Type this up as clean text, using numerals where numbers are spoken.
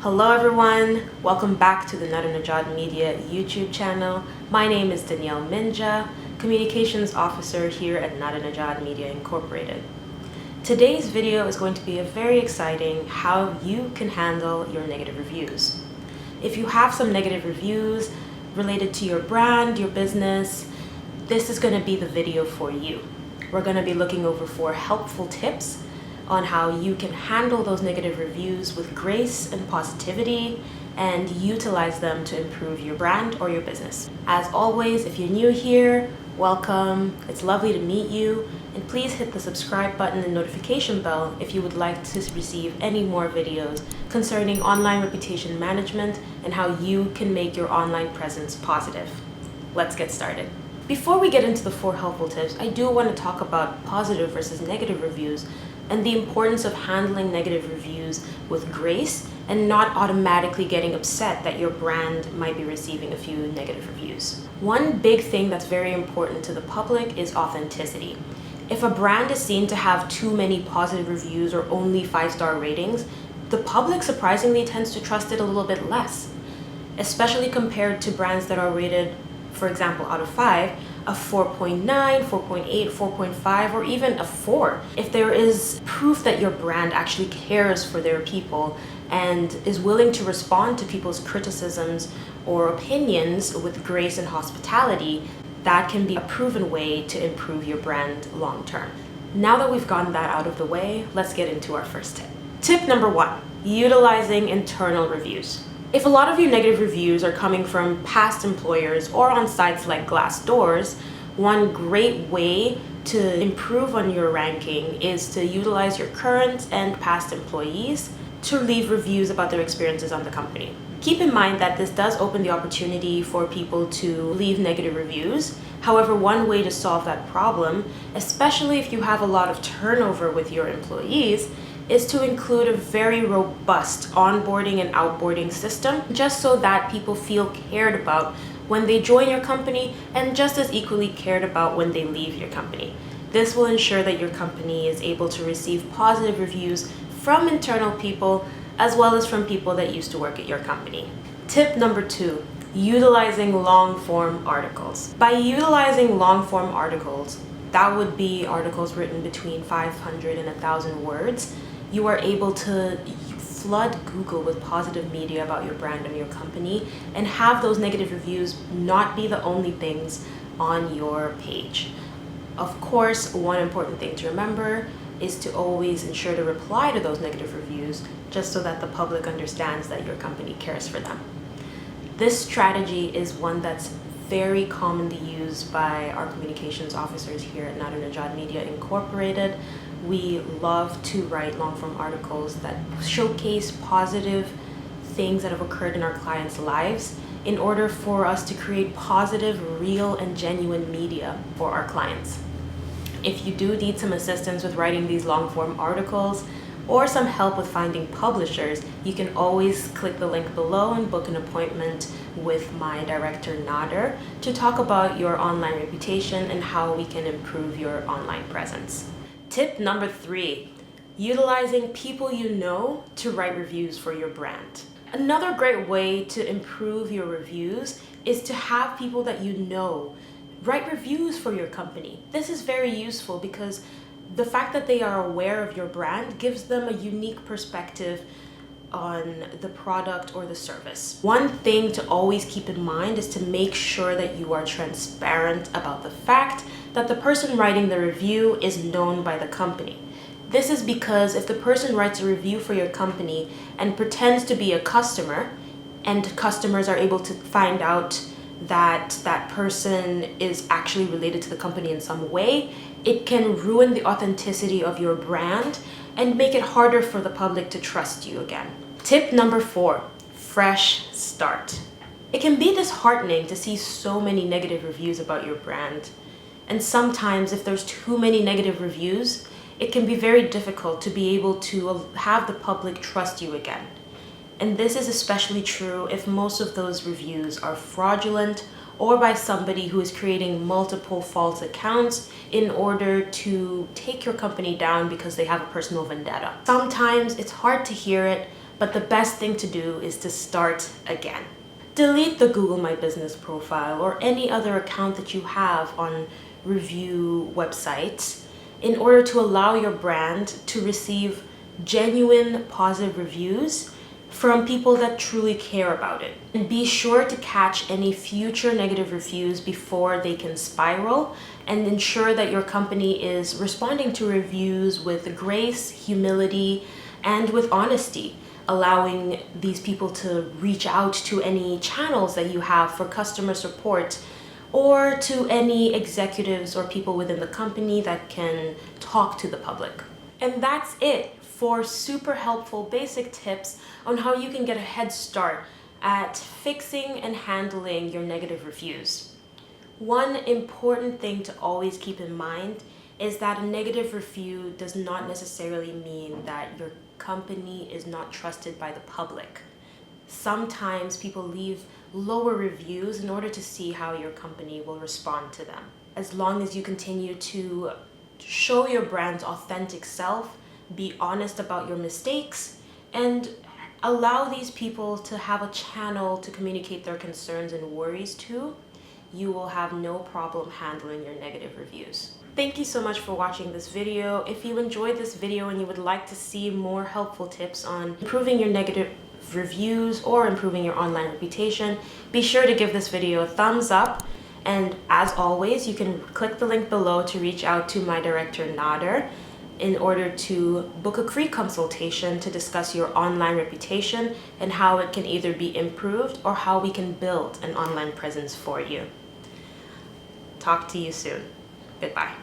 Hello everyone, welcome back to the Nadernejad Media YouTube channel. My name is Danielle Minja, Communications Officer here at Nadernejad Media Incorporated. Today's video is going to be a very exciting how you can handle your negative reviews. If you have some negative reviews related to your brand, your business, this is going to be the video for you. We're going to be looking over 4 helpful tips on how you can handle those negative reviews with grace and positivity and utilize them to improve your brand or your business. As always, if you're new here, welcome. It's lovely to meet you. And please hit the subscribe button and notification bell if you would like to receive any more videos concerning online reputation management and how you can make your online presence positive. Let's get started. Before we get into the 4 helpful tips, I do want to talk about positive versus negative reviews and the importance of handling negative reviews with grace and not automatically getting upset that your brand might be receiving a few negative reviews. One big thing that's very important to the public is authenticity. If a brand is seen to have too many positive reviews or only 5-star ratings, the public surprisingly tends to trust it a little bit less, especially compared to brands that are rated, for example, out of 5, a 4.9, 4.8, 4.5, or even a 4. If there is proof that your brand actually cares for their people and is willing to respond to people's criticisms or opinions with grace and hospitality, that can be a proven way to improve your brand long term. Now that we've gotten that out of the way, let's get into our first tip. Tip number 1, utilizing internal reviews. If a lot of your negative reviews are coming from past employers or on sites like Glassdoor, one great way to improve on your ranking is to utilize your current and past employees to leave reviews about their experiences on the company. Keep in mind that this does open the opportunity for people to leave negative reviews. However, one way to solve that problem, especially if you have a lot of turnover with your employees, is to include a very robust onboarding and outboarding system, just so that people feel cared about when they join your company and just as equally cared about when they leave your company. This will ensure that your company is able to receive positive reviews from internal people as well as from people that used to work at your company. Tip number 2, utilizing long-form articles. By utilizing long-form articles, that would be articles written between 500 and 1,000 words, you are able to flood Google with positive media about your brand and your company and have those negative reviews not be the only things on your page. Of course, one important thing to remember is to always ensure to reply to those negative reviews just so that the public understands that your company cares for them. This strategy is one that's very commonly used by our communications officers here at Nadernejad Media Incorporated. We love to write long-form articles that showcase positive things that have occurred in our clients' lives in order for us to create positive, real, and genuine media for our clients. If you do need some assistance with writing these long-form articles or some help with finding publishers, you can always click the link below and book an appointment with my director Nader to talk about your online reputation and how we can improve your online presence. Tip number 3, utilizing people you know to write reviews for your brand. Another great way to improve your reviews is to have people that you know write reviews for your company. This is very useful because the fact that they are aware of your brand gives them a unique perspective on the product or the service. One thing to always keep in mind is to make sure that you are transparent about the fact that the person writing the review is known by the company. This is because if the person writes a review for your company and pretends to be a customer, and customers are able to find out that that person is actually related to the company in some way, it can ruin the authenticity of your brand and make it harder for the public to trust you again. Tip number 4, fresh start. It can be disheartening to see so many negative reviews about your brand. And sometimes if there's too many negative reviews, it can be very difficult to be able to have the public trust you again. And this is especially true if most of those reviews are fraudulent or by somebody who is creating multiple false accounts in order to take your company down because they have a personal vendetta. Sometimes it's hard to hear it, but the best thing to do is to start again. Delete the Google My Business profile or any other account that you have on review websites in order to allow your brand to receive genuine positive reviews from people that truly care about it. And be sure to catch any future negative reviews before they can spiral, and ensure that your company is responding to reviews with grace, humility, and with honesty, allowing these people to reach out to any channels that you have for customer support, or to any executives or people within the company that can talk to the public. And that's it for super helpful basic tips on how you can get a head start at fixing and handling your negative reviews. One important thing to always keep in mind is that a negative review does not necessarily mean that your company is not trusted by the public. Sometimes people leave lower reviews in order to see how your company will respond to them. As long as you continue to show your brand's authentic self, be honest about your mistakes, and allow these people to have a channel to communicate their concerns and worries to, you will have no problem handling your negative reviews. Thank you so much for watching this video. If you enjoyed this video and you would like to see more helpful tips on improving your negative reviews or improving your online reputation, be sure to give this video a thumbs up. And as always, you can click the link below to reach out to my director, Nader, in order to book a free consultation to discuss your online reputation and how it can either be improved or how we can build an online presence for you. Talk to you soon. Goodbye.